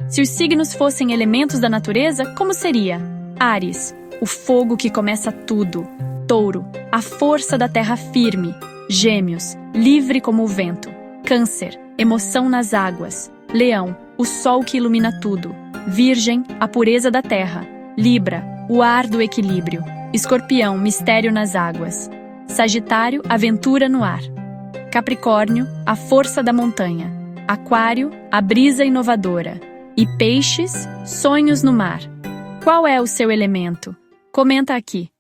Se os signos fossem elementos da natureza, como seria? Áries, o fogo que começa tudo. Touro, a força da terra firme. Gêmeos, livre como o vento. Câncer, emoção nas águas. Leão, o sol que ilumina tudo. Virgem, a pureza da terra. Libra, o ar do equilíbrio. Escorpião, mistério nas águas. Sagitário, aventura no ar. Capricórnio, a força da montanha. Aquário, a brisa inovadora. E Peixes, sonhos no mar. Qual é o seu elemento? Comenta aqui.